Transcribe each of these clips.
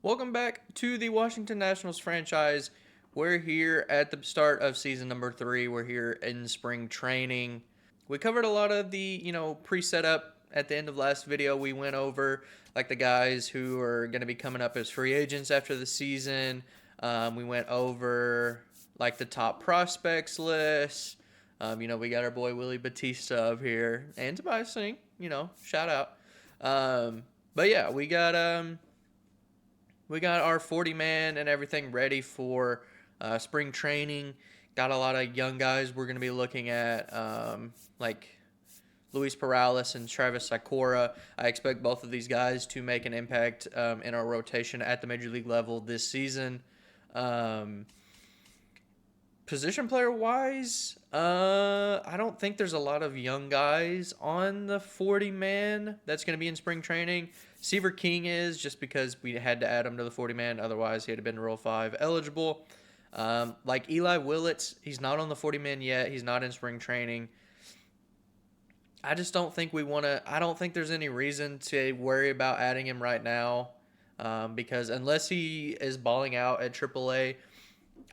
Welcome back to the Washington Nationals franchise. We're here at the start of season number 3. We're here in spring training. We covered a lot of the, pre-setup at the end of last video. We went over like the guys who are going to be coming up as free agents after the season. We went over like the top prospects list. We got our boy Willie Batista up here and Tobias Singh, shout out. But yeah, we got our 40 man and everything ready for spring training. Got a lot of young guys we're going to be looking at, like Luis Perales and Travis Sikora. I expect both of these guys to make an impact in our rotation at the major league level this season. Position player wise, I don't think there's a lot of young guys on the 40 man that's going to be in spring training. Seaver King is, just because we had to add him to the 40 man, otherwise he'd have been Rule 5 eligible. Like Eli Willits, he's not on the 40 man yet. He's not in spring training. I just don't think I don't think there's any reason to worry about adding him right now, because unless he is balling out at AAA,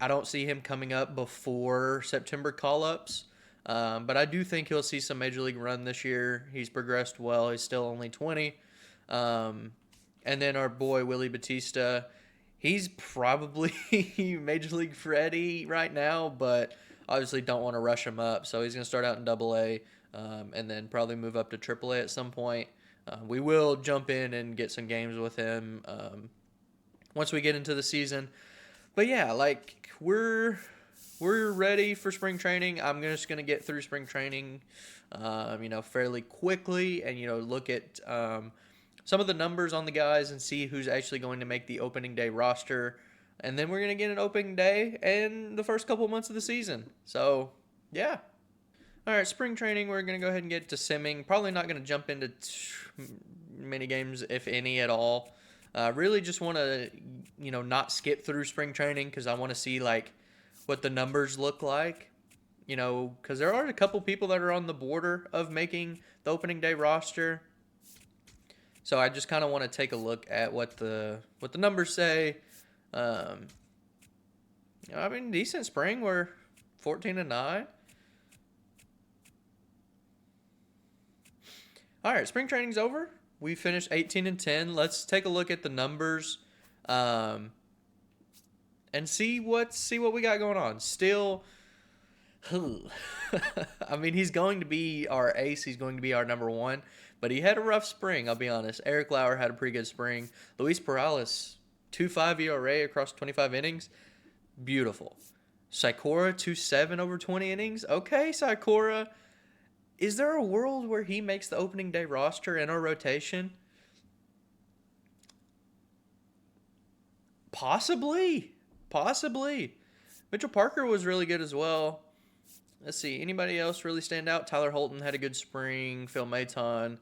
I don't see him coming up before September call-ups. But I do think he'll see some major league run this year. He's progressed well. He's still only 20. And then our boy Willie Batista, he's probably major league ready right now, but obviously don't want to rush him up. So he's going to start out in AA, and then probably move up to AAA at some point. We will jump in and get some games with him once we get into the season. But yeah, like we're ready for spring training. I'm just gonna get through spring training, fairly quickly, and look at some of the numbers on the guys and see who's actually going to make the opening day roster, and then we're gonna get an opening day in the first couple months of the season. So yeah. All right, spring training. We're gonna go ahead and get to simming. Probably not gonna jump into many games, if any at all. Really just want to, not skip through spring training because I want to see, like, what the numbers look like, because there are a couple people that are on the border of making the opening day roster. So I just kind of want to take a look at what the numbers say. Decent spring. We're 14-9. All right, spring training's over. We finished 18-10. Let's take a look at the numbers, and see what we got going on. Still, he's going to be our ace. He's going to be our number one. But he had a rough spring, I'll be honest. Eric Lauer had a pretty good spring. Luis Perales, 2.5 ERA across 25 innings. Beautiful. Sikora, 2.7 over 20 innings. Okay, Sikora. Is there a world where he makes the opening day roster in our rotation? Possibly. Mitchell Parker was really good as well. Let's see. Anybody else really stand out? Tyler Holton had a good spring. Phil Maton.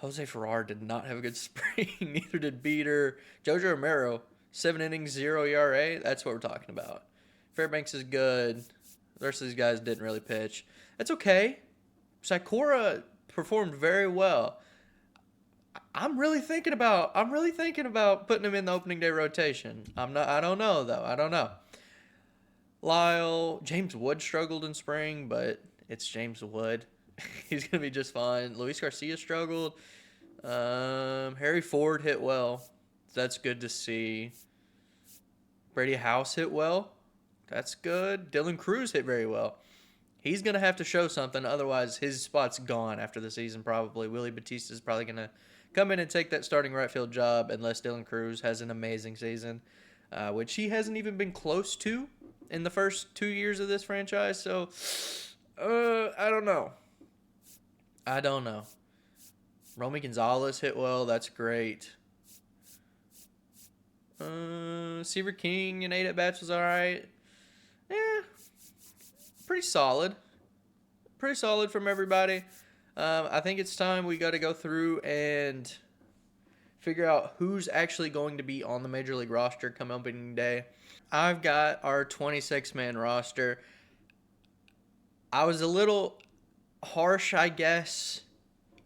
Jose Ferrer did not have a good spring. Neither did Beater. Jojo Romero, 7 innings, 0 ERA. That's what we're talking about. Fairbanks is good. The rest of these guys didn't really pitch. That's okay. Sikora performed very well. I'm really thinking about putting him in the opening day rotation. I don't know though. I don't know. James Wood struggled in spring, but it's James Wood. He's gonna be just fine. Luis Garcia struggled. Harry Ford hit well. That's good to see. Brady House hit well. That's good. Dylan Cruz hit very well. He's going to have to show something, otherwise his spot's gone after the season probably. Willie Batista is probably going to come in and take that starting right field job unless Dylan Cruz has an amazing season, which he hasn't even been close to in the first 2 years of this franchise. So, I don't know. Romy Gonzalez hit well. That's great. Seaver King in 8 at-bats was all right. Yeah. Pretty solid from everybody. I think it's time we got to go through and figure out who's actually going to be on the Major League roster come opening day. I've got our 26-man roster. I was a little harsh, I guess,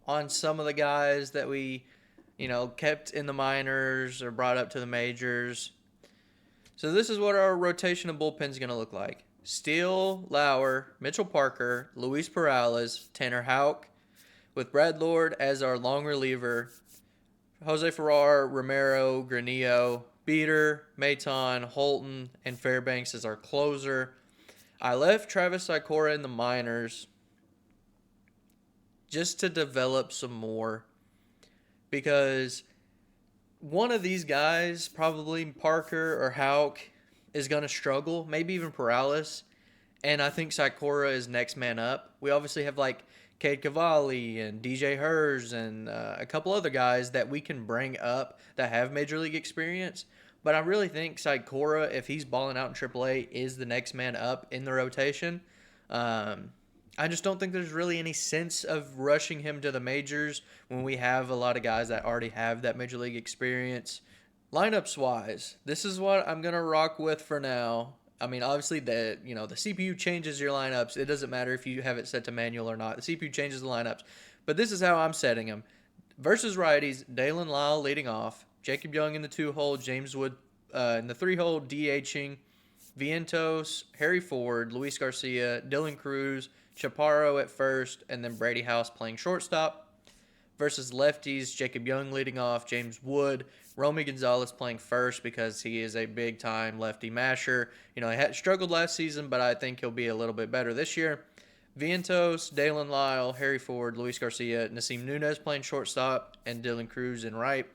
on some of the guys that we kept in the minors or brought up to the majors. So this is what our rotation of bullpen is going to look like. Steele, Lauer, Mitchell Parker, Luis Perales, Tanner Houck, with Brad Lord as our long reliever, Jose Ferrer, Romero, Granillo, Beater, Maton, Holton, and Fairbanks as our closer. I left Travis Sikora in the minors just to develop some more, because one of these guys, probably Parker or Houck, is going to struggle, maybe even Perales. And I think Sikora is next man up. We obviously have like Cade Cavalli and DJ Hers and a couple other guys that we can bring up that have major league experience. But I really think Sikora, if he's balling out in AAA, is the next man up in the rotation. I just don't think there's really any sense of rushing him to the majors when we have a lot of guys that already have that major league experience. Lineups wise, this is what I'm going to rock with for now. I mean, obviously the CPU changes your lineups. It doesn't matter if you have it set to manual or not. The CPU changes the lineups. But this is how I'm setting them. Versus righties, Dalen Lyle leading off, Jacob Young in the 2-hole, James Wood in the 3-hole DHing, Vientos, Harry Ford, Luis Garcia, Dylan Cruz, Chaparro at first, and then Brady House playing shortstop. Versus lefties, Jacob Young leading off, James Wood, Romy Gonzalez playing first because he is a big-time lefty masher. He had struggled last season, but I think he'll be a little bit better this year. Vientos, Dalen Lyle, Harry Ford, Luis Garcia, Nasim Nunez playing shortstop, and Dylan Cruz in right.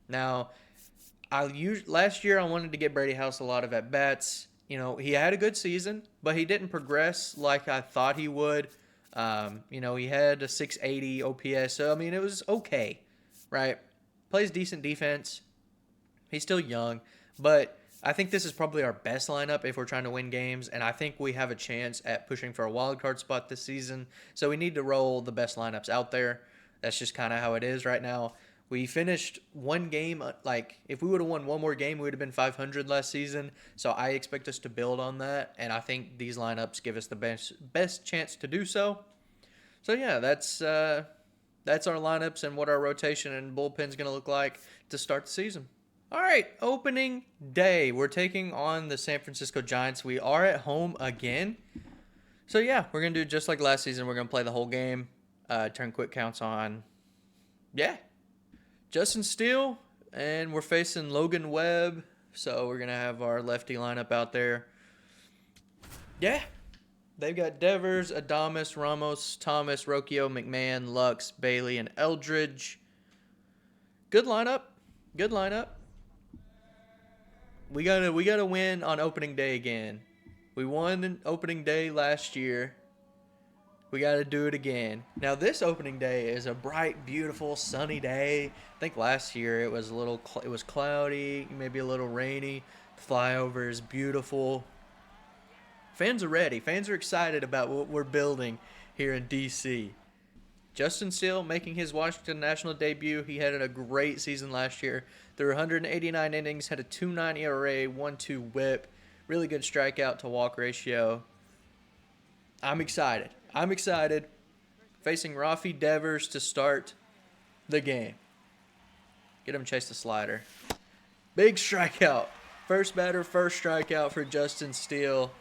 Now, last year I wanted to get Brady House a lot of at-bats. He had a good season, but he didn't progress like I thought he would. He had a 680 OPS, so, it was okay, right? Plays decent defense. He's still young, but I think this is probably our best lineup if we're trying to win games, and I think we have a chance at pushing for a wild card spot this season, so we need to roll the best lineups out there. That's just kind of how it is right now. We finished one game, if we would have won one more game, we would have been 500 last season. So I expect us to build on that, and I think these lineups give us the best chance to do so. So yeah, that's our lineups and what our rotation and bullpen is going to look like to start the season. All right, opening day. We're taking on the San Francisco Giants. We are at home again. So yeah, we're going to do just like last season. We're going to play the whole game, turn quick counts on. Yeah. Justin Steele, and we're facing Logan Webb, so we're going to have our lefty lineup out there. Yeah, they've got Devers, Adames, Ramos, Thomas, Rocchio, McMahon, Lux, Bailey, and Eldridge. Good lineup. We gotta win on opening day again. We won opening day last year. We got to do it again. Now, this opening day is a bright, beautiful, sunny day. I think last year it was cloudy, maybe a little rainy. The flyover is beautiful. Fans are ready. Fans are excited about what we're building here in D.C. Justin Steele making his Washington National debut. He had a great season last year. Through 189 innings, had a 2.9 ERA, 1.2 WHIP. Really good strikeout to walk ratio. I'm excited. Facing Rafi Devers to start the game. Get him chase the slider. Big strikeout. First batter, first strikeout for Justin Steele.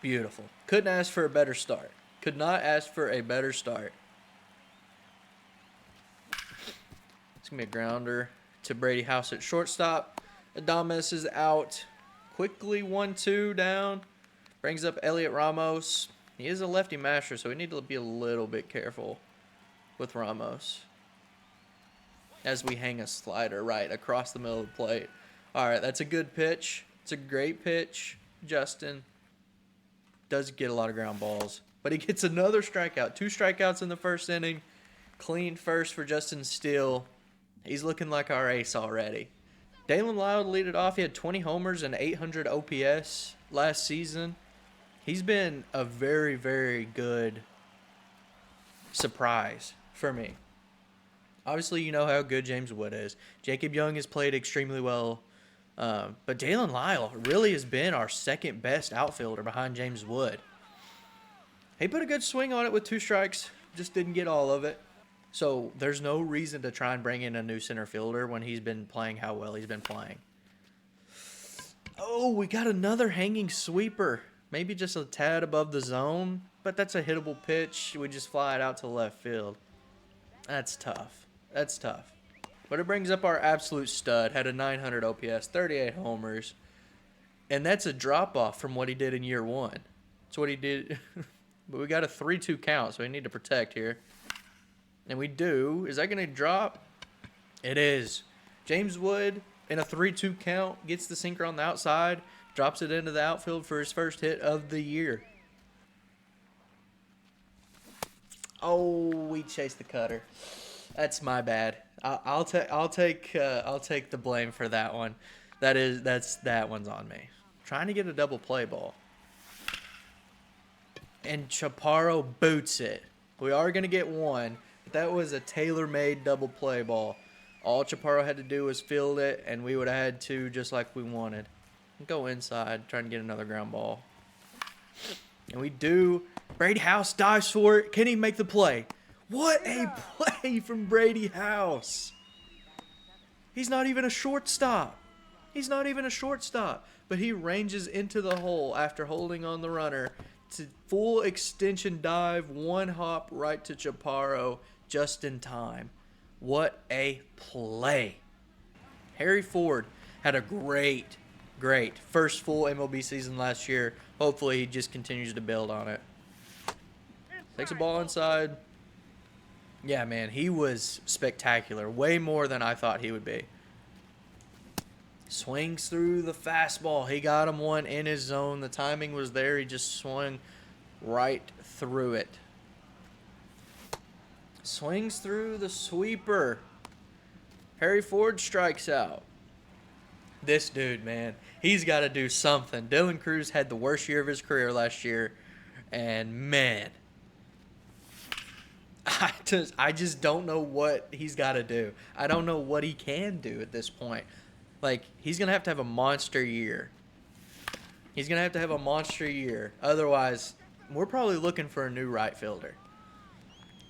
Beautiful. Couldn't ask for a better start. Could not ask for a better start. It's going to be a grounder to Brady House at shortstop. Adames is out. Quickly 1-2 down. Brings up Elliot Ramos. He is a lefty masher, so we need to be a little bit careful with Ramos as we hang a slider right across the middle of the plate. All right, that's a good pitch. It's a great pitch. Justin does get a lot of ground balls, but he gets another strikeout. 2 strikeouts in the first inning. Clean first for Justin Steele. He's looking like our ace already. Dalen Lyle lead it off. He had 20 homers and 800 OPS last season. He's been a very, very good surprise for me. Obviously, you know how good James Wood is. Jacob Young has played extremely well. But Dalen Lyle really has been our second best outfielder behind James Wood. He put a good swing on it with 2 strikes. Just didn't get all of it. So there's no reason to try and bring in a new center fielder when he's been playing how well he's been playing. Oh, we got another hanging sweeper. Maybe just a tad above the zone, but that's a hittable pitch. We just fly it out to left field. That's tough. That's tough. But it brings up our absolute stud. Had a 900 OPS, 38 homers. And that's a drop-off from what he did in year one. That's what he did. But we got a 3-2 count, so we need to protect here. And we do. Is that going to drop? It is. James Wood, in a 3-2 count, gets the sinker on the outside, drops it into the outfield for his first hit of the year. Oh, we chased the cutter. That's my bad. I'll take the blame for that one. That one's on me. Trying to get a double play ball. And Chaparro boots it. We are going to get one, but that was a tailor-made double play ball. All Chaparro had to do was field it, and we would have had two just like we wanted. Go inside, trying to get another ground ball. And we do. Brady House dives for it. Can he make the play? What a play from Brady House. He's not even a shortstop. But he ranges into the hole after holding on the runner to full extension dive, one hop right to Chaparro just in time. What a play. Harry Ford had a great first full MLB season last year. Hopefully he just continues to build on it. Takes a ball inside. Yeah, man, he was spectacular. Way more than I thought he would be. Swings through the fastball. He got him one in his zone. The timing was there. He just swung right through it. Swings through the sweeper. Harry Ford strikes out. This dude, man, he's got to do something. Dylan Cruz had the worst year of his career last year. And, man, I just don't know what he's got to do. I don't know what he can do at this point. Like, he's going to have a monster year. Otherwise, we're probably looking for a new right fielder.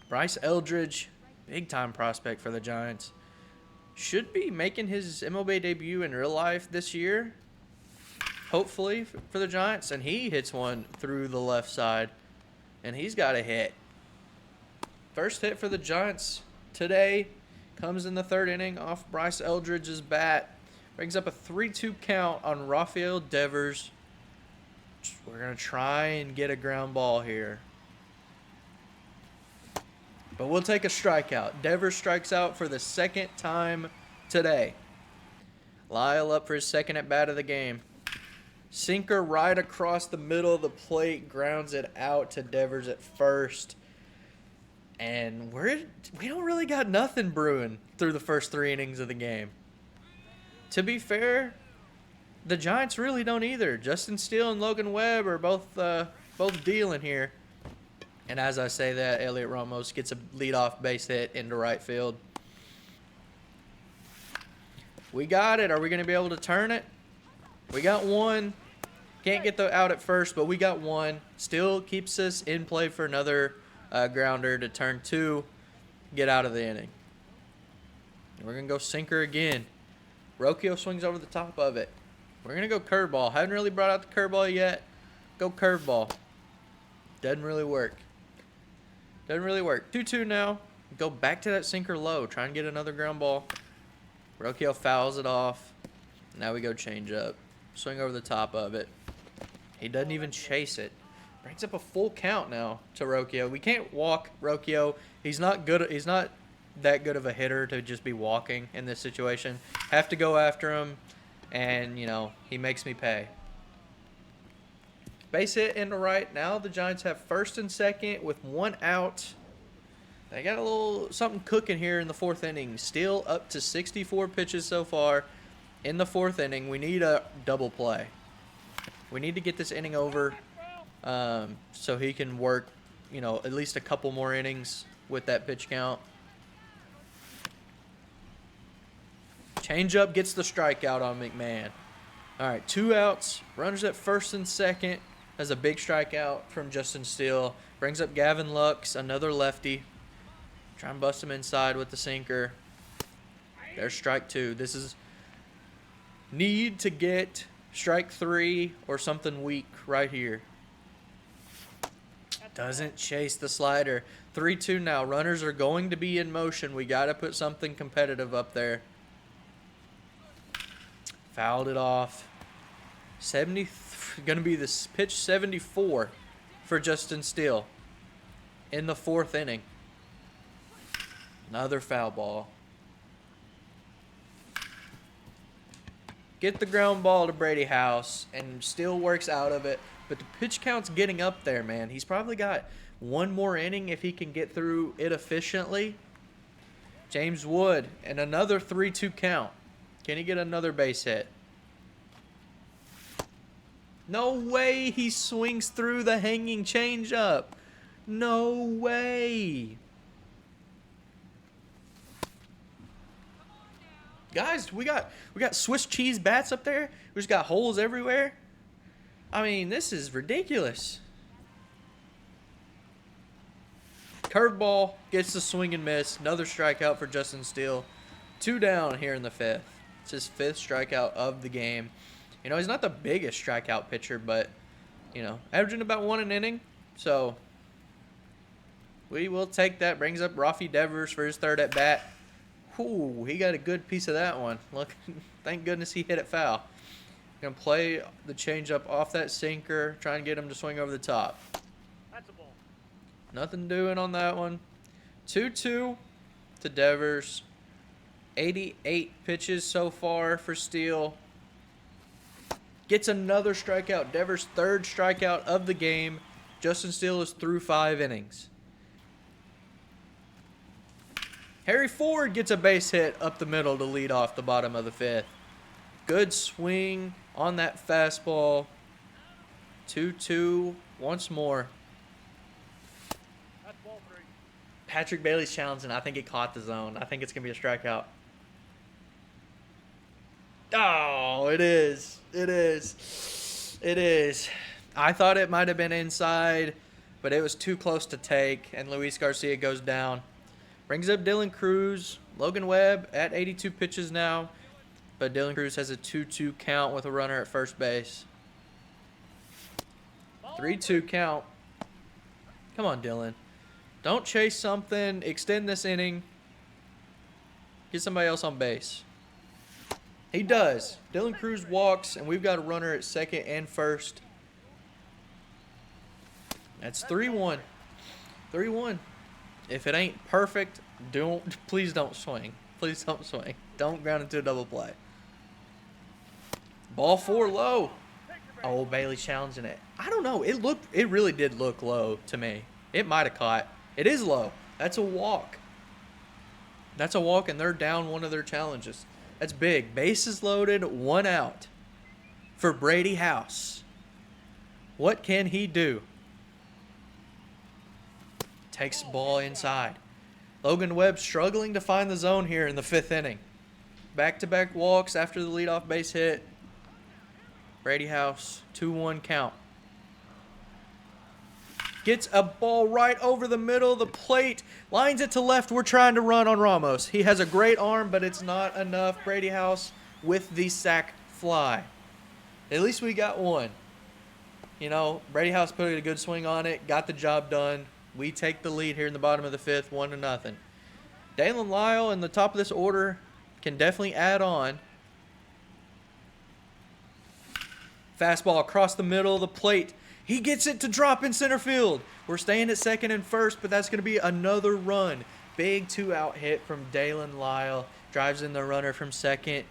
Bryce Eldridge, big-time prospect for the Giants. Should be making his MLB debut in real life this year. Hopefully for the Giants. And he hits one through the left side. And he's got a hit. First hit for the Giants today comes in the third inning off Bryce Eldridge's bat. Brings up a 3-2 count on Rafael Devers. We're going to try and get a ground ball here. But we'll take a strikeout. Devers strikes out for the second time today. Lyle up for his second at bat of the game. Sinker right across the middle of the plate. Grounds it out to Devers at first. And we don't really got nothing brewing through the first 3 innings of the game. To be fair, the Giants really don't either. Justin Steele and Logan Webb are both dealing here. And as I say that, Elliot Ramos gets a leadoff base hit into right field. We got it. Are we going to be able to turn it? We got one. Can't get the out at first, but we got one. Still keeps us in play for another grounder to turn 2, get out of the inning. We're going to go sinker again. Rocchio swings over the top of it. We're going to go curveball. Haven't really brought out the curveball yet. Go curveball. Doesn't really work. 2-2 now. Go back to that sinker low. Try and get another ground ball. Rocchio fouls it off. Now we go change up. Swing over the top of it. He doesn't even chase it. Brings up a full count now to Rocchio. We can't walk Rocchio. He's not that good of a hitter to just be walking in this situation. Have to go after him, and, he makes me pay. Base hit into right. Now the Giants have first and second with 1 out. They got a little something cooking here in the 4th inning. Still up to 64 pitches so far in the 4th inning. We need a double play. We need to get this inning over so he can work, at least a couple more innings with that pitch count. Changeup gets the strikeout on McMahon. All right, 2 outs. Runners at first and second. Has a big strikeout from Justin Steele. Brings up Gavin Lux, another lefty. Try and bust him inside with the sinker. There's strike 2. This is need to get strike 3 or something weak right here. Doesn't chase the slider. 3-2 now. Runners are going to be in motion. We got to put something competitive up there. Fouled it off. 70, going to be this pitch 74 for Justin Steele in the 4th inning. Another foul ball. Get the ground ball to Brady House, and Steele works out of it. But the pitch count's getting up there, man. He's probably got one more inning if he can get through it efficiently. James Wood, and another 3-2 count. Can he get another base hit? No way he swings through the hanging changeup. No way. Guys, we got Swiss cheese bats up there. We just got holes everywhere. I mean, this is ridiculous. Curveball gets the swing and miss. Another strikeout for Justin Steele. 2 down here in the 5th. It's his 5th strikeout of the game. You know, he's not the biggest strikeout pitcher, but, you know, averaging about 1 an inning. So, we will take that. Brings up Rafi Devers for his 3rd at bat. Ooh, he got a good piece of that one. Look, thank goodness he hit it foul. Gonna play the changeup off that sinker, try and get him to swing over the top. That's a ball. Nothing doing on that one. 2-2 to Devers. 88 pitches so far for Steele. Gets another strikeout. Devers' 3rd strikeout of the game. Justin Steele is through 5 innings. Harry Ford gets a base hit up the middle to lead off the bottom of the 5th. Good swing on that fastball. 2-2 once more. That's ball 3. Patrick Bailey's challenging. I think he caught the zone. I think it's going to be a strikeout. Oh, it is. It is. It is. I thought it might have been inside, but it was too close to take, and Luis Garcia goes down. Brings up Dylan Cruz. Logan Webb at 82 pitches now. But Dylan Cruz has a 2-2 count with a runner at first base. 3-2 count. Come on, Dylan. Don't chase something. Extend this inning. Get somebody else on base. He does. Dylan Cruz walks, and we've got a runner at 2nd and 1st. That's 3-1. 3-1. If it ain't perfect, please don't swing. Please don't swing. Don't ground into a double play. Ball 4 low. Oh, Bailey challenging it. I don't know. It really did look low to me. It might have caught. It is low. That's a walk. That's a walk, and they're down one of their challenges. That's big. Bases loaded, 1 out for Brady House. What can he do? Takes the ball inside. Logan Webb struggling to find the zone here in the 5th inning. Back-to-back walks after the leadoff base hit. Brady House, 2-1 count. Gets a ball right over the middle of the plate. Lines it to left. We're trying to run on Ramos. He has a great arm, but it's not enough. Brady House with the sac fly. At least we got one. You know, Brady House put a good swing on it. Got the job done. We take the lead here in the bottom of the 5th, 1-0. Dalen Lyle in the top of this order can definitely add on. Fastball across the middle of the plate. He gets it to drop in center field. We're staying at 2nd and 1st, but that's going to be another run. Big 2-out hit from Dalen Lyle. Drives in the runner from 2nd.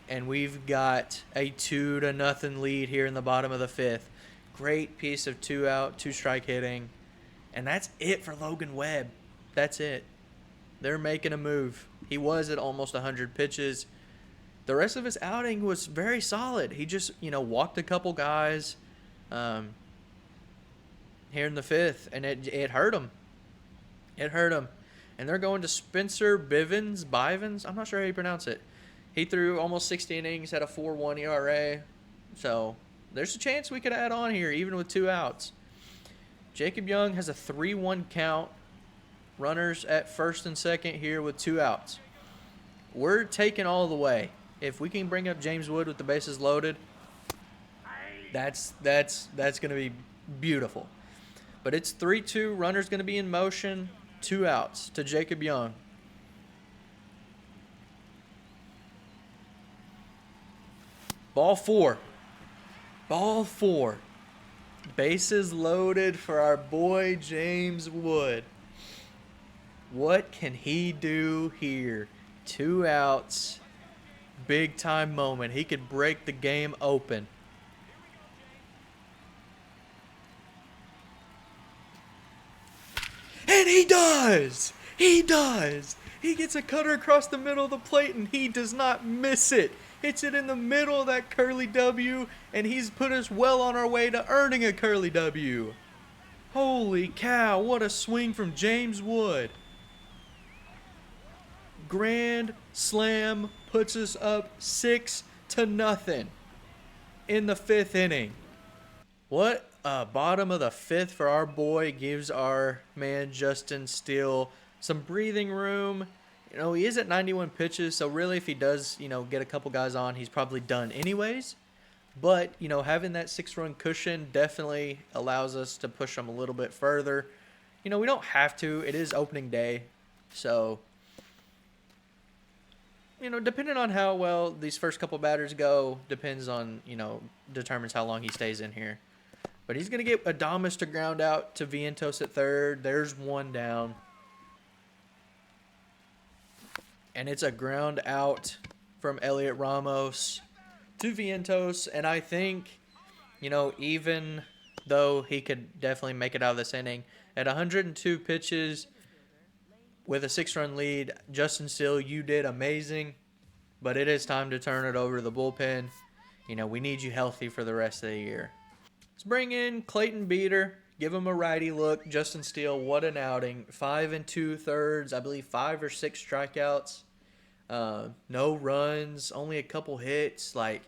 And we've got a 2-0 lead here in the bottom of the 5th. Great piece of 2-out, 2-strike hitting. And that's it for Logan Webb. That's it. They're making a move. He was at almost 100 pitches. The rest of his outing was very solid. He just, walked a couple guys here in the 5th, and it hurt him. It hurt him. And they're going to Spencer Bivens. I'm not sure how you pronounce it. He threw almost 60 innings, had a 4.1 ERA. So there's a chance we could add on here, even with 2 outs. Jacob Young has a 3-1 count. Runners at first and second here with 2 outs. We're taking all the way. If we can bring up James Wood with the bases loaded, that's going to be beautiful. But it's 3-2. Runner's going to be in motion. 2 outs to Jacob Young. Ball 4. Ball 4. Bases loaded for our boy James Wood. What can he do here? 2 outs. Big time moment. He could break the game open. And he does! He does! He gets a cutter across the middle of the plate and he does not miss it. Hits it in the middle of that curly W, and he's put us well on our way to earning a curly W. Holy cow, what a swing from James Wood. Grand slam puts us up 6-0 in the 5th inning. What a bottom of the 5th for our boy. Gives our man Justin Steele some breathing room. You know, he is at 91 pitches, so really if he does, you know, get a couple guys on, he's probably done anyways. But, you know, having that 6-run cushion definitely allows us to push him a little bit further. You know, we don't have to. It is opening day. So, you know, depending on how well these first couple batters go, depends on, you know, determines how long he stays in here. But he's going to get Adames to ground out to Vientos at third. There's 1 down. And it's a ground out from Elliot Ramos to Vientos. And I think, you know, even though he could definitely make it out of this inning, at 102 pitches with a 6-run lead, Justin Steele, you did amazing. But it is time to turn it over to the bullpen. You know, we need you healthy for the rest of the year. Let's bring in Clayton Beeter. Give him a righty look. Justin Steele, what an outing. 5 2/3, I believe 5 or 6 strikeouts. No runs, only a couple hits. Like,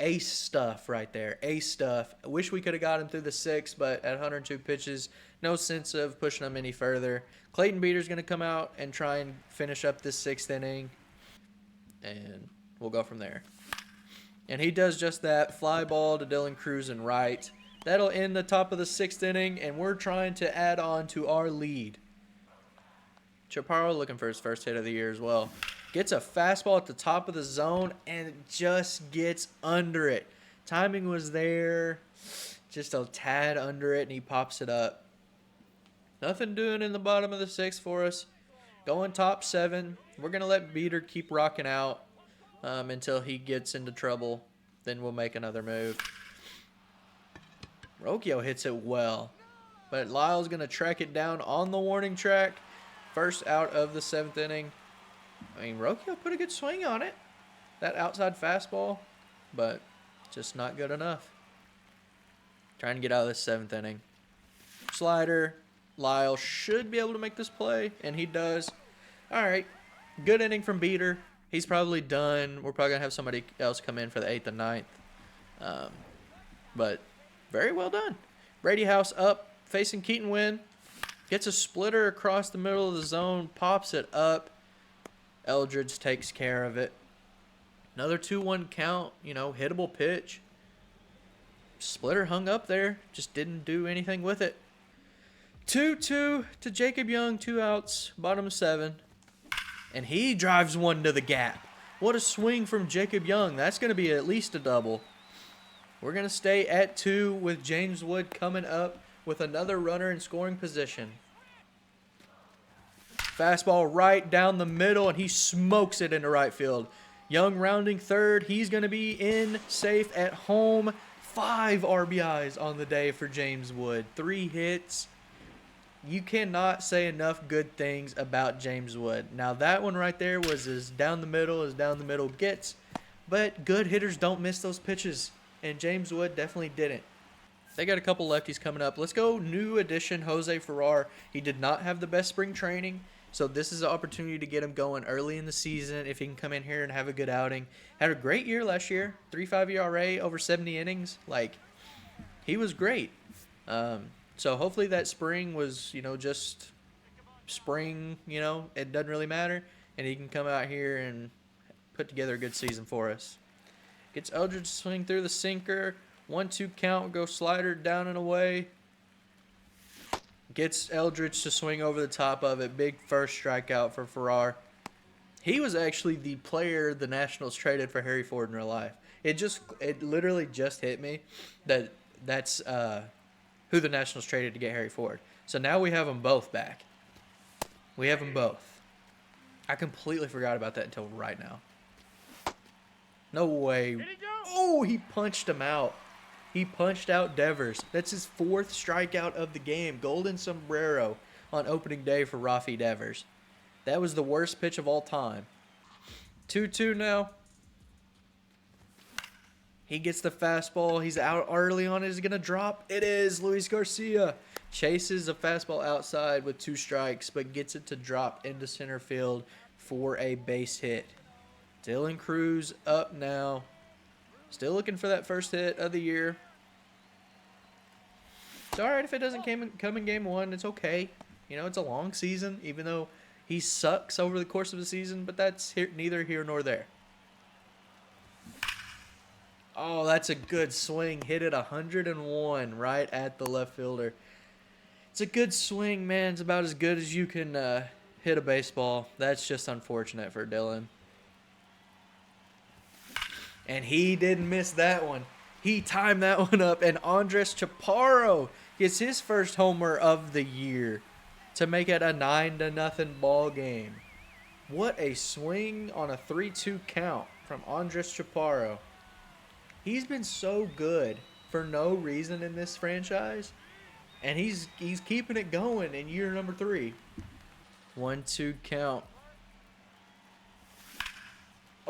ace stuff right there. Ace stuff. I wish we could have got him through the 6th, but at 102 pitches, no sense of pushing him any further. Clayton Beeter's going to come out and try and finish up this 6th inning, and we'll go from there. And he does just that. Fly ball to Dylan Cruz and right. That'll end the top of the 6th inning, and we're trying to add on to our lead. Chaparro looking for his first hit of the year as well. Gets a fastball at the top of the zone and just gets under it. Timing was there, just a tad under it, and he pops it up. Nothing doing in the bottom of the 6th for us. Going top 7. We're going to let Beeter keep rocking out until he gets into trouble. Then we'll make another move. Rocchio hits it well, but Lyle's going to track it down on the warning track. First out of the 7th inning. I mean, Rocchio put a good swing on it. That outside fastball, but just not good enough. Trying to get out of this 7th inning. Slider. Lyle should be able to make this play, and he does. All right. Good inning from Beeter. He's probably done. We're probably going to have somebody else come in for the 8th and 9th. But very well done. Brady House up, facing Keaton Wynn. Gets a splitter across the middle of the zone, pops it up. Eldridge takes care of it. Another 2-1 count, you know, hittable pitch. Splitter hung up there, just didn't do anything with it. 2-2 to Jacob Young, 2 outs, bottom 7. And he drives 1 to the gap. What a swing from Jacob Young. That's going to be at least a double. We're going to stay at 2 with James Wood coming up with another runner in scoring position. Fastball right down the middle, and he smokes it into right field. Young rounding third. He's going to be in safe at home. 5 RBIs on the day for James Wood. 3 hits. You cannot say enough good things about James Wood. Now, that one right there was as down the middle gets. But good hitters don't miss those pitches, and James Wood definitely didn't. They got a couple lefties coming up. Let's go new addition, Jose Ferrar. He did not have the best spring training, so this is an opportunity to get him going early in the season if he can come in here and have a good outing. Had a great year last year, 3.5 ERA, over 70 innings. Like, he was great. So hopefully that spring was, you know, just spring, it doesn't really matter. And he can come out here and put together a good season for us. Gets Eldridge to swing through the sinker. 1-2 count, go slider down and away. Gets Eldridge to swing over the top of it. Big first strikeout for Farrar. He was actually the player the Nationals traded for Harry Ford in real life. It literally just hit me that's who the Nationals traded to get Harry Ford. So now we have them both back. We have them both. I completely forgot about that until right now. No way. Oh, he punched him out. He punched out Devers. That's his 4th strikeout of the game. Golden sombrero on opening day for Rafi Devers. That was the worst pitch of all time. 2-2 now. He gets the fastball. He's out early on it. Is it going to drop? It is. Luis Garcia chases a fastball outside with 2 strikes, but gets it to drop into center field for a base hit. Dylan Cruz up now. Still looking for that first hit of the year. It's all right if it doesn't come in game 1. It's okay. It's a long season, even though he sucks over the course of the season, but that's neither here nor there. Oh, that's a good swing. Hit it 101 right at the left fielder. It's a good swing, man. It's about as good as you can hit a baseball. That's just unfortunate for Dylan. And he didn't miss that one. He timed that one up, and Andres Chaparro gets his first homer of the year to make it a 9-0 ball game. What a swing on a 3-2 count from Andres Chaparro. He's been so good for no reason in this franchise, and he's keeping it going in year number 3. 1-2 count.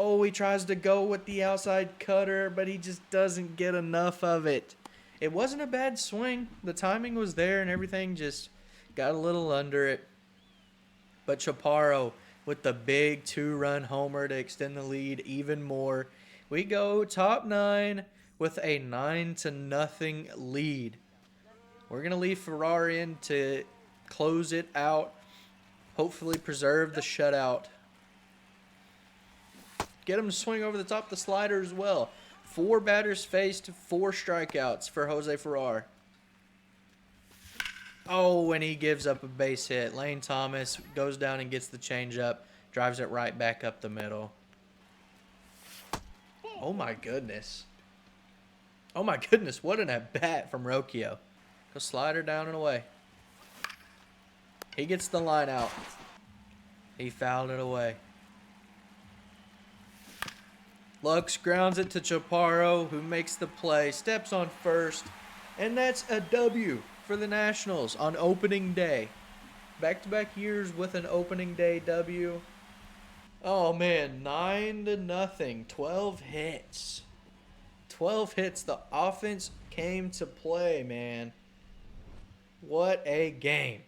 Oh, he tries to go with the outside cutter, but he just doesn't get enough of it. It wasn't a bad swing. The timing was there and everything, just got a little under it. But Chaparro with the big 2-run homer to extend the lead even more. We go top 9 with a 9-0 lead. We're going to leave Farrar in to close it out. Hopefully preserve the shutout. Get him to swing over the top of the slider as well. 4 batters faced, 4 strikeouts for Jose Farrar. Oh, and he gives up a base hit. Lane Thomas goes down and gets the changeup. Drives it right back up the middle. Oh, my goodness. Oh, my goodness. What an at-bat from Rocchio. Go slider down and away. He gets the line out. He fouled it away. Lux grounds it to Chaparro, who makes the play, steps on first, and that's a W for the Nationals on opening day. Back-to-back years with an opening day W. Oh, man, 9-0, 12 hits. 12 hits. The offense came to play, man. What a game.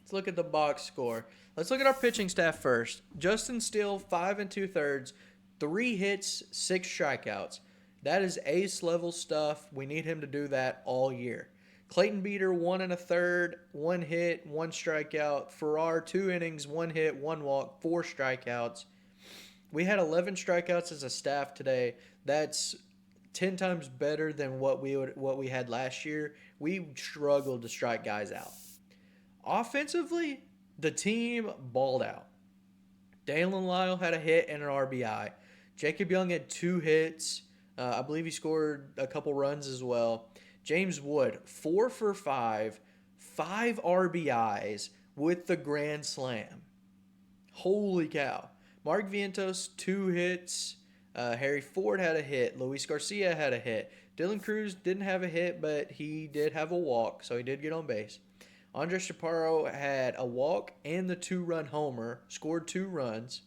Let's look at the box score. Let's look at our pitching staff first. Justin Steele, 5 2/3. 3 hits, 6 strikeouts. That is ace-level stuff. We need him to do that all year. Clayton Beater, 1 1/3, 1 hit, 1 strikeout. Farrar, 2 innings, 1 hit, 1 walk, 4 strikeouts. We had 11 strikeouts as a staff today. That's 10 times better than what we had last year. We struggled to strike guys out. Offensively, the team balled out. Dalen Lyle had a hit and an RBI. Jacob Young had 2 hits. I believe he scored a couple runs as well. James Wood, 4 for 5, 5 RBIs with the grand slam. Holy cow. Mark Vientos, 2 hits. Harry Ford had a hit. Luis Garcia had a hit. Dylan Cruz didn't have a hit, but he did have a walk, so he did get on base. Andres Chaparro had a walk and the 2-run homer, scored 2 runs.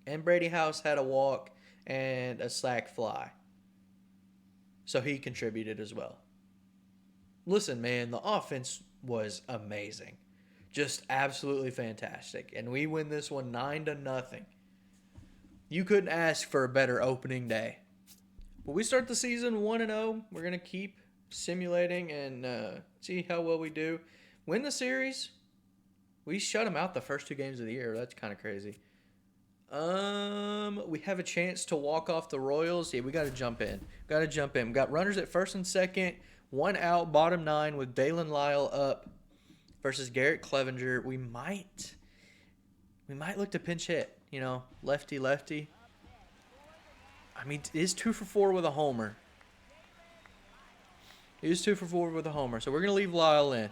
And Brady House had a walk and a sac fly. So he contributed as well. Listen, man, the offense was amazing. Just absolutely fantastic. And we win this one 9-0. You couldn't ask for a better opening day. But we start the season 1-0. We're going to keep simulating and see how well we do. Win the series. We shut them out the first 2 games of the year. That's kind of crazy. We have a chance to walk off the Royals. Yeah, we got to jump in. We got runners at first and second. 1 out, bottom 9 with Dalen Lyle up versus Garrett Clevenger. We might look to pinch hit. Lefty. I mean, it is 2 for 4 with a homer. So we're going to leave Lyle in.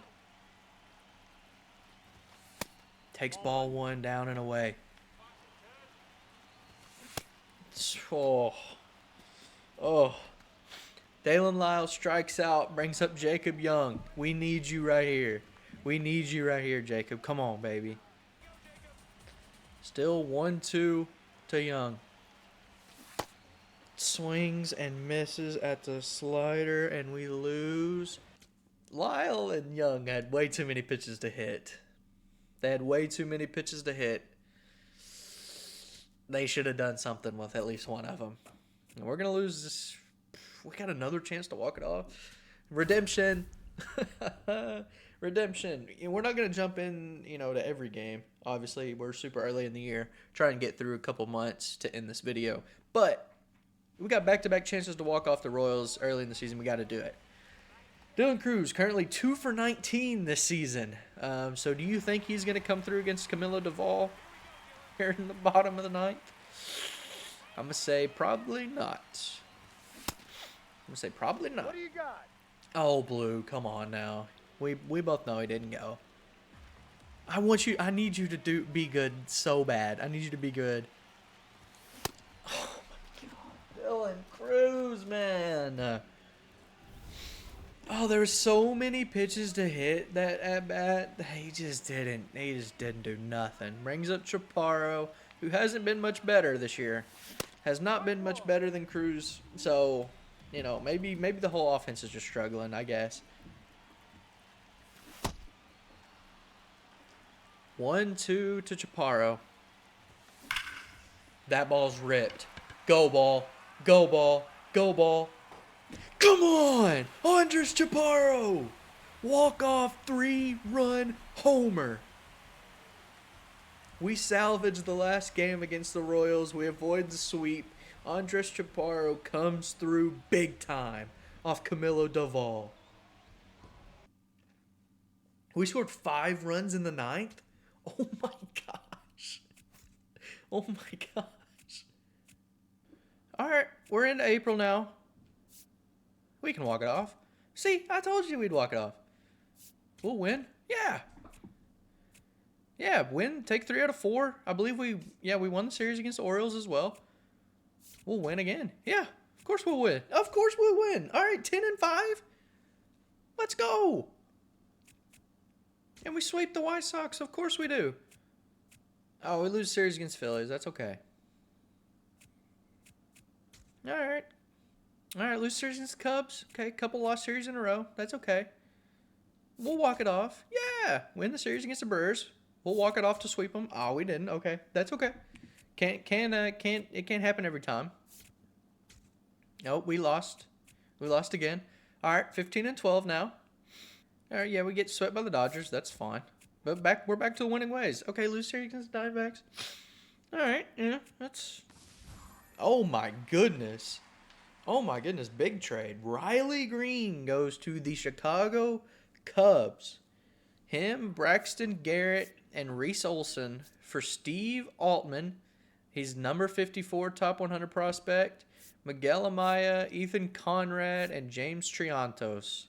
Takes ball 1 down and away. Oh. Dalen Lyle strikes out, brings up Jacob Young. We need you right here. Jacob. Come on, baby. Still 1-2 to Young. Swings and misses at the slider, and we lose. Lyle and Young had way too many pitches to hit. They should have done something with at least one of them. And we're going to lose this. We got another chance to walk it off. Redemption. Redemption. We're not going to jump in, to every game. Obviously, we're super early in the year. Trying to get through a couple months to end this video. But we got back-to-back chances to walk off the Royals early in the season. We got to do it. Dylan Cruz, currently 2 for 19 this season. So do you think he's going to come through against Camilo Duvall here in the bottom of the 9th? I'm going to say probably not. What do you got? Oh, Blue, come on now. We both know he didn't go. I need you to be good so bad. I need you to be good. Oh, my God. Dylan Cruz, man. Oh, there were so many pitches to hit that at bat. He just didn't do nothing. Brings up Chaparro, who hasn't been much better this year. Has not been much better than Cruz. So, maybe the whole offense is just struggling, I guess. 1-2 to Chaparro. That ball's ripped. Go ball. Come on! Andres Chaparro! Walk-off 3-run homer. We salvaged the last game against the Royals. We avoid the sweep. Andres Chaparro comes through big time off Camilo Duvall. We scored 5 runs in the 9th? Oh my gosh. Alright, we're into April now. We can walk it off. See, I told you we'd walk it off. We'll win. Yeah, win. Take 3 out of 4. I believe we won the series against the Orioles as well. We'll win again. Yeah, of course we'll win. All right, 10-5. Let's go. And we sweep the White Sox. Of course we do. Oh, we lose the series against Phillies. That's okay. All right, lose series against the Cubs. Okay, couple lost series in a row. That's okay. We'll walk it off. Yeah, win the series against the Brewers. We'll walk it off to sweep them. Oh, we didn't. Okay, that's okay. It can't happen every time. Nope, we lost. We lost again. All right, 15-12 now. All right, yeah, we get swept by the Dodgers. That's fine. But we're back to the winning ways. Okay, lose series against the Diamondbacks. All right, yeah, that's. Oh my goodness, big trade. Riley Green goes to the Chicago Cubs. Him, Braxton Garrett, and Reese Olson for Steve Altman. He's number 54 top 100 prospect. Miguel Amaya, Ethan Conrad, and James Triantos.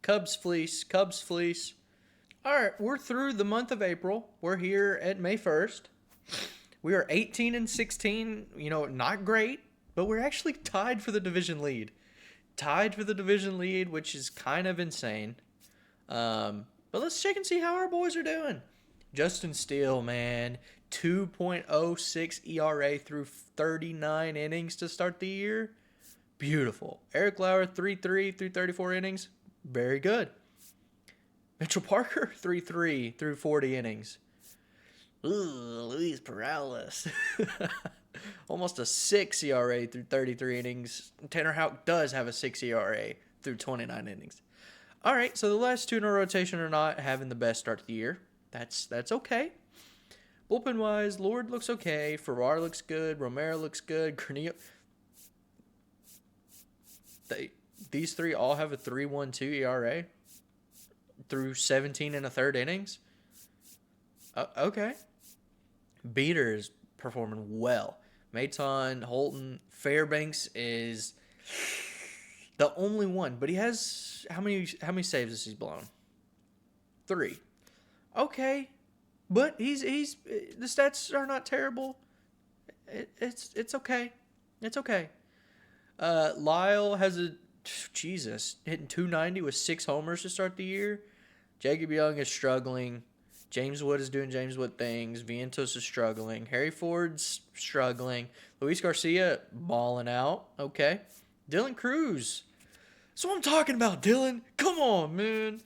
Cubs fleece. All right, we're through the month of April. We're here at May 1st. We are 18-16. Not great, but we're actually tied for the division lead. Which is kind of insane. But let's check and see how our boys are doing. Justin Steele, man, 2.06 ERA through 39 innings to start the year. Beautiful. Eric Lauer, 3.3 through 34 innings. Very good. Mitchell Parker, 3.3 through 40 innings. Ooh, Luis Perales. Almost a 6 ERA through 33 innings. Tanner Houck does have a 6 ERA through 29 innings. All right, so the last two in our rotation are not having the best start of the year. That's okay. Bullpen-wise, Lord looks okay. Farrar looks good. Romero looks good. Granillo. These three all have a 3.12 ERA through 17 and a third innings. Okay. Beater is performing well. Maton, Holton, Fairbanks is the only one, but he has how many saves has he blown? 3. Okay, but he's the stats are not terrible. It's okay. It's okay. Lyle has hitting 290 with 6 homers to start the year. Jacob Young is struggling. James Wood is doing James Wood things. Vientos is struggling. Harry Ford's struggling. Luis Garcia balling out. Okay. Dylan Cruz. That's what I'm talking about, Dylan. Come on, man.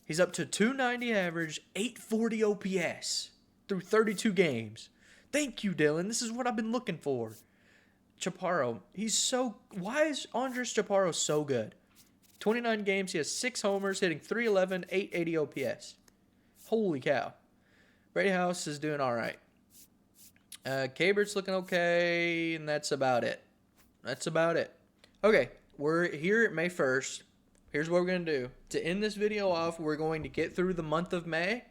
He's up to 290 average, 840 OPS through 32 games. Thank you, Dylan. This is what I've been looking for. Chaparro. Why is Andres Chaparro so good? 29 games. He has 6 homers, hitting 311, 880 OPS. Holy cow. Brady House is doing all right. Cabert's looking okay, and that's about it. Okay, we're here at May 1st. Here's what we're going to do. To end this video off, we're going to get through the month of May.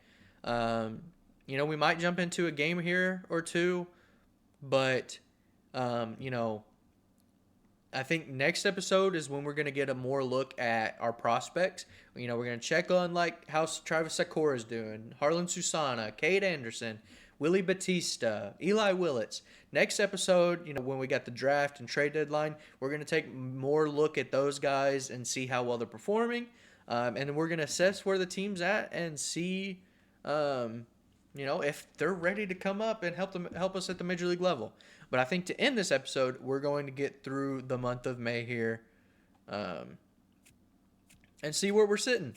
We might jump into a game here or two, but, I think next episode is when we're going to get a more look at our prospects. We're going to check on how Travis Sakura is doing, Harlan Susana, Cade Anderson, Willie Batista, Eli Willits. Next episode, when we got the draft and trade deadline, we're going to take more look at those guys and see how well they're performing. And then we're going to assess where the team's at and see, if they're ready to come up and help us at the major league level. But I think to end this episode, we're going to get through the month of May here and see where we're sitting.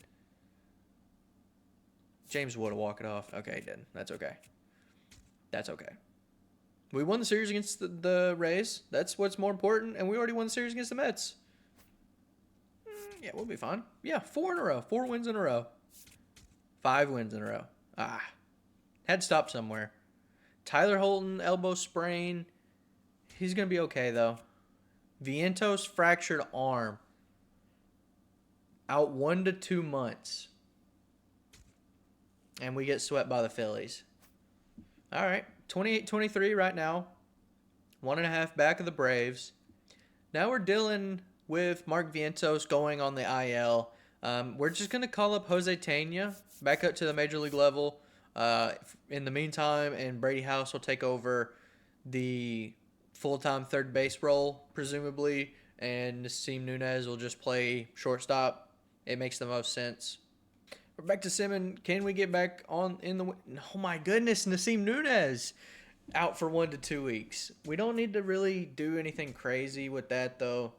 James Wood will walk it off. Okay, he didn't. That's okay. We won the series against the Rays. That's what's more important. And we already won the series against the Mets. Yeah, we'll be fine. Yeah, 4 in a row. 4 wins in a row. 5 wins in a row. Had to stop somewhere. Tyler Holton, elbow sprain. He's going to be okay, though. Vientos, fractured arm. Out 1 to 2 months. And we get swept by the Phillies. All right. 28-23 right now. 1.5 back of the Braves. Now we're dealing with Mark Vientos going on the IL. We're just going to call up Jose Tena back up to the major league level. In the meantime, and Brady House will take over the full-time third base role, presumably, and Nasim Nunez will just play shortstop. It makes the most sense. We're back to Simmons. Can we get back on in the... Oh, my goodness, Nasim Nunez out for 1 to 2 weeks. We don't need to really do anything crazy with that, though.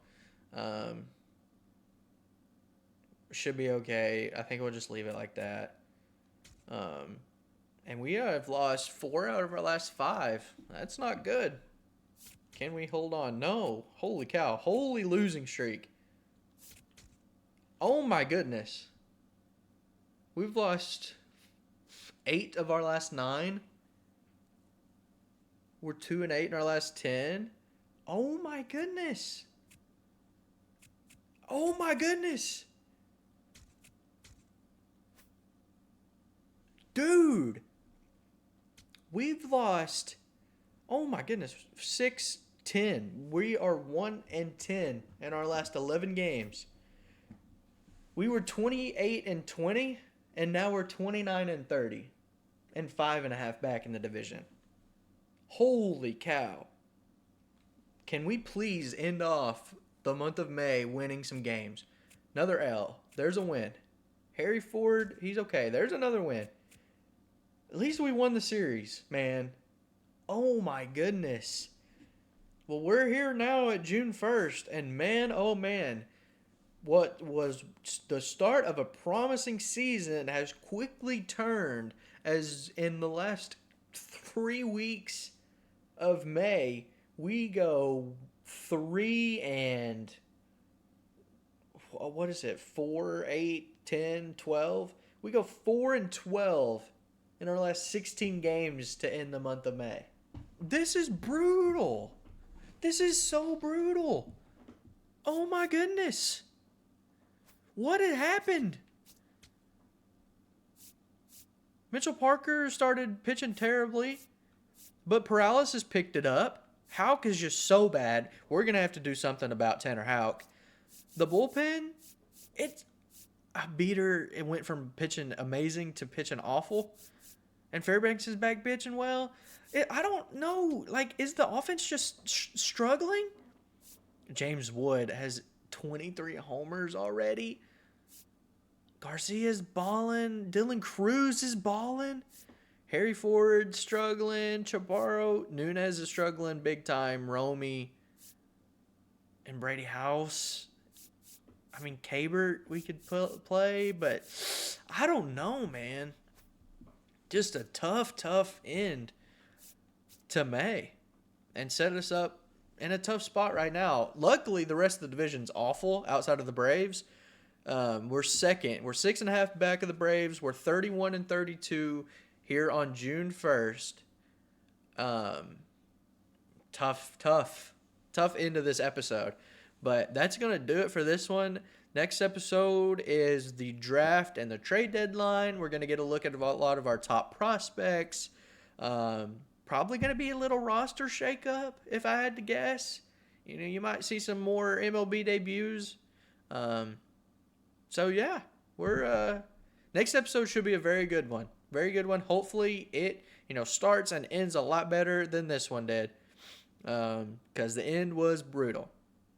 Should be okay. I think we'll just leave it like that. And we have lost 4 out of our last 5. That's not good. Can we hold on? No. Holy cow. Holy losing streak. Oh my goodness. We've lost 8 of our last 9. We're 2-8 in our last 10. Oh my goodness. Oh my goodness. Dude. We've lost, oh my goodness, 6-10. We are 1-10 in our last 11 games. We were 28-20, and now we're 29-30, and 5.5 back in the division. Holy cow. Can we please end off the month of May winning some games? Another L. There's a win. Harry Ford, he's okay. There's another win. At least we won the series, man. Oh, my goodness. Well, we're here now at June 1st, and man, oh, man, what was the start of a promising season has quickly turned as in the last 3 weeks of May, we go 3 and what is it? 4, 8, 10, 12. We go 4 and 12 in our last 16 games to end the month of May. This is brutal. This is so brutal. Oh my goodness. What had happened? Mitchell Parker started pitching terribly, but Paralysis picked it up. Houck is just so bad. We're going to have to do something about Tanner Houck. The bullpen, it's a beater. It went from pitching amazing to pitching awful. And Fairbanks is back pitching well. I don't know. Like, is the offense just struggling? James Wood has 23 homers already. Garcia's balling. Dylan Cruz is balling. Harry Ford struggling. Chaparro. Nunez is struggling big time. Romy and Brady House. I mean, Kabert we could play, but I don't know, man. Just a tough end to May and set us up in a tough spot right now. Luckily, the rest of the division's awful outside of the Braves. We're second. We're 6.5 back of the Braves. We're 31 and 32 here on June 1st. Tough end of this episode. But that's going to do it for this one. Next episode is the draft and the trade deadline. We're going to get a look at a lot of our top prospects. Probably going to be a little roster shakeup, if I had to guess. You know, you might see some more MLB debuts. So yeah, we're next episode should be a very good one. Very good one. Hopefully it, starts and ends a lot better than this one did. Because the end was brutal.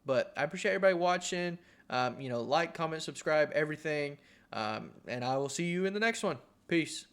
But I appreciate everybody watching. Like, comment, subscribe, everything. And I will see you in the next one. Peace.